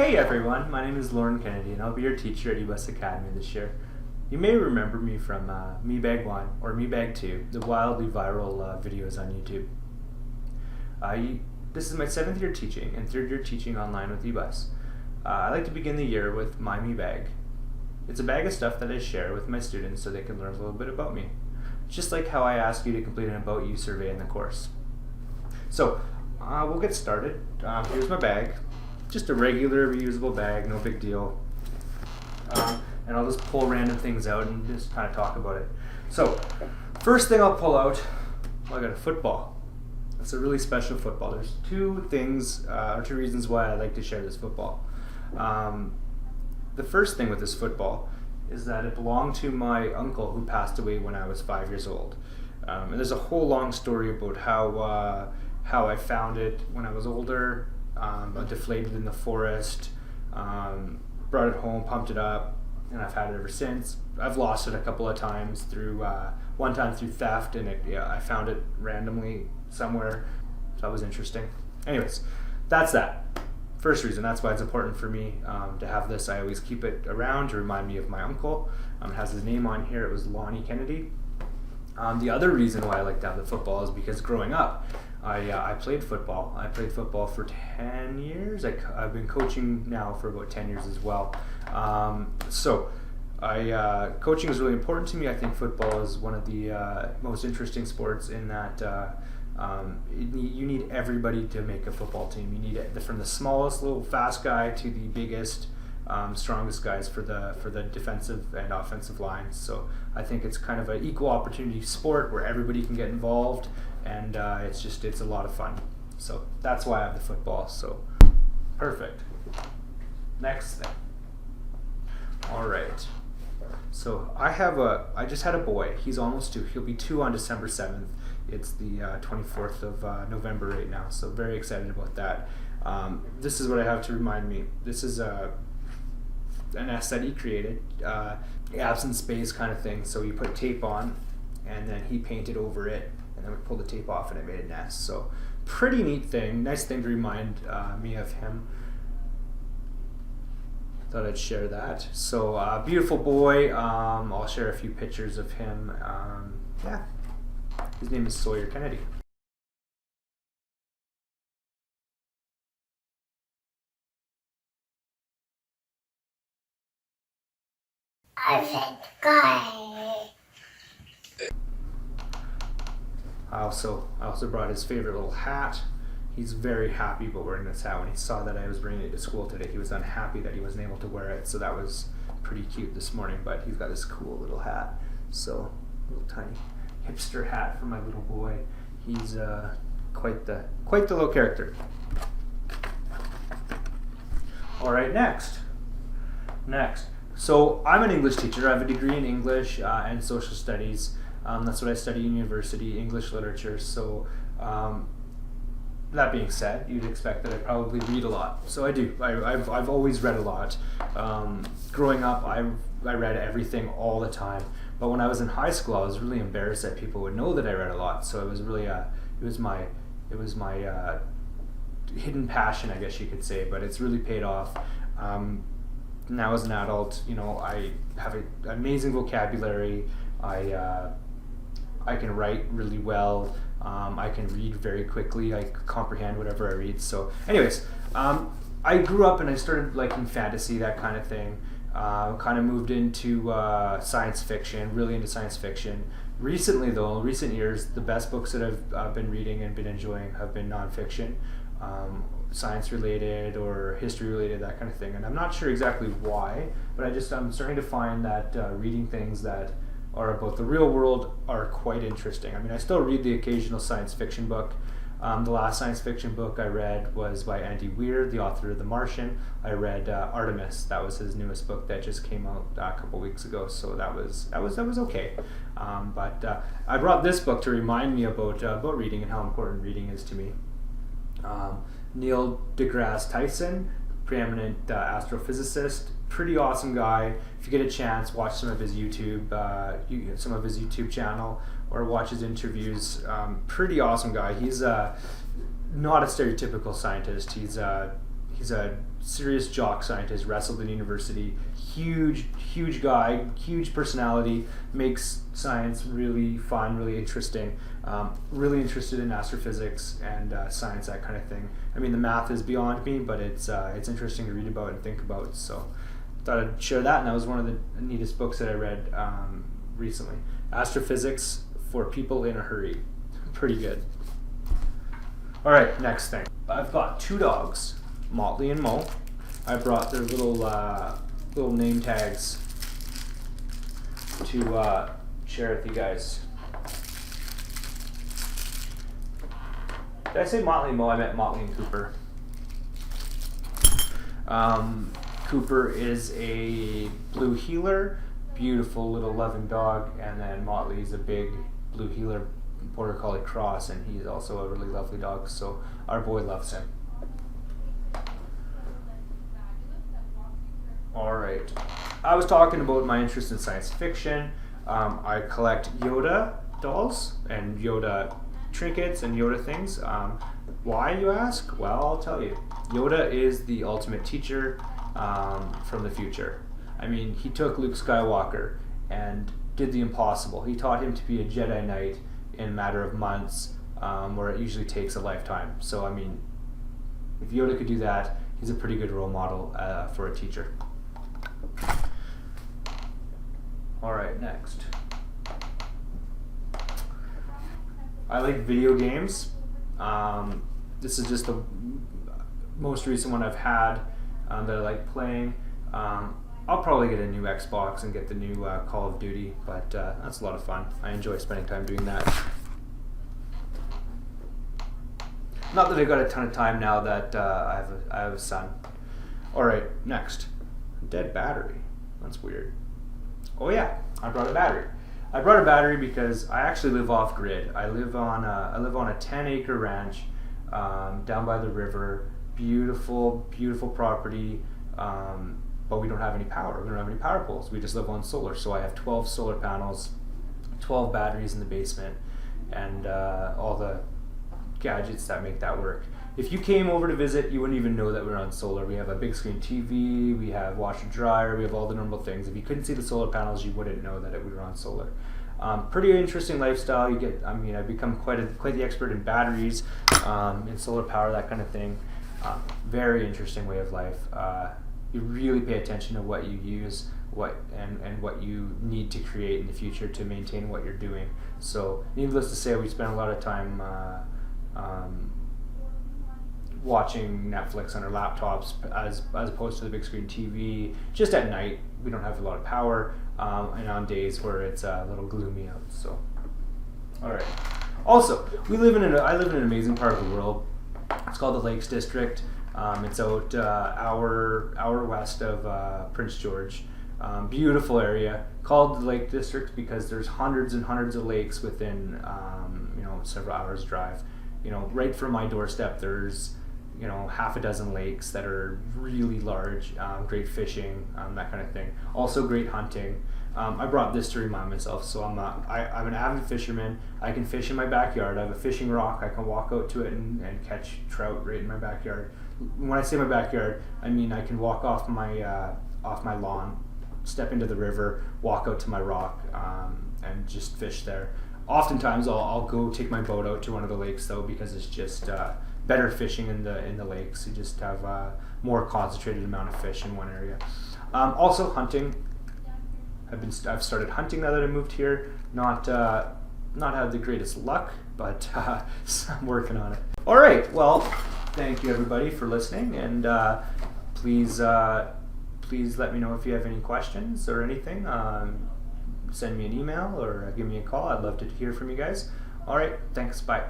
Hey everyone, my name is Lorn Kennedy and I'll be your teacher at eBus Academy this year. You may remember me from Me Bag 1 or Me Bag 2, the wildly viral videos on YouTube. This is my 7th year teaching and 3rd year teaching online with eBus. I like to begin the year with my Me Bag. It's a bag of stuff that I share with my students so they can learn a little bit about me. Just like how I ask you to complete an About You survey in the course. So, we'll get started. Here's my bag. Just a regular reusable bag, no big deal. And I'll just pull random things out and just kind of talk about it. So, first thing I'll pull out, I got a football. It's a really special football. There's two reasons why I like to share this football. The first thing with this football is that it belonged to my uncle who passed away when I was 5 years old. And there's a whole long story about how I found it when I was older. Deflated in the forest, brought it home, pumped it up, and I've had it ever since. I've lost it a couple of times one time through theft, and I found it randomly somewhere, so that was interesting. Anyways, that's that. First reason, that's why it's important for me to have this. I always keep it around to remind me of my uncle. It has his name on here. It was Lonnie Kennedy. The other reason why I like to have the football is because growing up, I played football. I played football for 10 years. I've been coaching now for about 10 years as well. Coaching is really important to me. I think football is one of the most interesting sports in that you need everybody to make a football team. You need it from the smallest little fast guy to the biggest, strongest guys for the defensive and offensive lines. So I think it's kind of an equal opportunity sport where everybody can get involved, and it's a lot of fun. So that's why I have the football. So perfect. Next thing. All right. So I just had a boy. He's almost 2. He'll be 2 on December 7th. It's the 24th of November right now. So very excited about that. This is what I have to remind me. This is an S that he created, absent space kind of thing. So you put tape on, and then he painted over it, and then we pulled the tape off, and it made a nest. So pretty neat thing, nice thing to remind me of him. Thought I'd share that. So beautiful boy. I'll share a few pictures of him. His name is Sawyer Kennedy. I also brought his favorite little hat. He's very happy about wearing this hat. When he saw that I was bringing it to school today, he was unhappy that he wasn't able to wear it. So that was pretty cute this morning. But he's got this cool little hat. So little tiny hipster hat for my little boy. He's quite the little character. All right, next. So I'm an English teacher. I have a degree in English and social studies. That's what I study in university, English literature. So that being said, you'd expect that I probably read a lot. So I do. I've always read a lot. Growing up, I read everything all the time. But when I was in high school, I was really embarrassed that people would know that I read a lot. So it was really it was my hidden passion, I guess you could say. But it's really paid off. Now as an adult, I have an amazing vocabulary. I can write really well. I can read very quickly. I comprehend whatever I read. So anyways, I grew up and I started liking fantasy, that kind of thing. Kind of moved into science fiction, really into science fiction. Recently though, in recent years, the best books that I've been reading and been enjoying have been nonfiction, science related or history related, that kind of thing. And I'm not sure exactly why, but I'm starting to find that reading things that are about the real world are quite interesting. I mean, I still read the occasional science fiction book. The last science fiction book I read was by Andy Weir, the author of The Martian. I read Artemis. That was his newest book that just came out a couple weeks ago. So that was okay. But I brought this book to remind me about reading and how important reading is to me. Neil deGrasse Tyson, preeminent astrophysicist, pretty awesome guy. If you get a chance, watch some of his YouTube channel or watch his interviews. Pretty awesome guy. He's not a stereotypical scientist. he's a serious jock scientist, wrestled in university, huge guy, huge personality, makes science really fun, really interesting, really interested in astrophysics and science, that kind of thing. I mean, the math is beyond me, but it's interesting to read about and think about, so thought I'd share that, and that was one of the neatest books that I read recently. Astrophysics for People in a Hurry. Pretty good. All right, next thing. I've got 2 dogs, Motley and Mo. I brought their little name tags to share with you guys. Did I say Motley and Mo? I meant Motley and Cooper. Cooper is a blue heeler, beautiful little loving dog, and then Motley is a big blue heeler border collie cross, and he's also a really lovely dog, so our boy loves him. Alright, I was talking about my interest in science fiction. I collect Yoda dolls and Yoda trinkets and Yoda things. Why, you ask? Well, I'll tell you. Yoda is the ultimate teacher from the future. I mean, he took Luke Skywalker and did the impossible. He taught him to be a Jedi Knight in a matter of months, where it usually takes a lifetime. So, I mean, if Yoda could do that, he's a pretty good role model for a teacher. Alright, next. I like video games. This is just the most recent one I've had that I like playing. I'll probably get a new Xbox and get the new Call of Duty, but that's a lot of fun. I enjoy spending time doing that. Not that I've got a ton of time now that I have a son. Alright, next. Dead battery. That's weird. Oh yeah, I brought a battery. I brought a battery because I actually live off grid. I live on a 10-acre ranch down by the river. Beautiful property. But we don't have any power. We don't have any power poles. We just live on solar. So I have 12 solar panels, 12 batteries in the basement, and all the gadgets that make that work. If you came over to visit, you wouldn't even know that we're on solar. We have a big screen TV, we have washer dryer, we have all the normal things. If you couldn't see the solar panels, you wouldn't know that we were on solar. Pretty interesting lifestyle. I've become quite the expert in batteries, in solar power, that kind of thing. Very interesting way of life. You really pay attention to what you use, and what you need to create in the future to maintain what you're doing. So, needless to say, we spend a lot of time watching Netflix on our laptops as opposed to the big screen TV. Just at night, we don't have a lot of power, and on days where it's a little gloomy out. So, all right. Also, I live in an amazing part of the world. It's called the Lakes District. It's out hour west of Prince George. Beautiful area, called the Lake District because there's hundreds and hundreds of lakes within several hours drive. Right from my doorstep, there's half a dozen lakes that are really large. Great fishing, that kind of thing. Also great hunting. I brought this to remind myself. So I'm an avid fisherman. I can fish in my backyard. I have a fishing rock. I can walk out to it and catch trout right in my backyard. When I say my backyard, I mean I can walk off my lawn, step into the river, walk out to my rock, and just fish there. Oftentimes I'll go take my boat out to one of the lakes though, because it's just better fishing in the lakes. You just have a more concentrated amount of fish in one area. Also hunting. I've started hunting now that I moved here. Not had the greatest luck, but I'm working on it. All right. Well, thank you everybody for listening, and please let me know if you have any questions or anything. Send me an email or give me a call. I'd love to hear from you guys. All right. Thanks. Bye.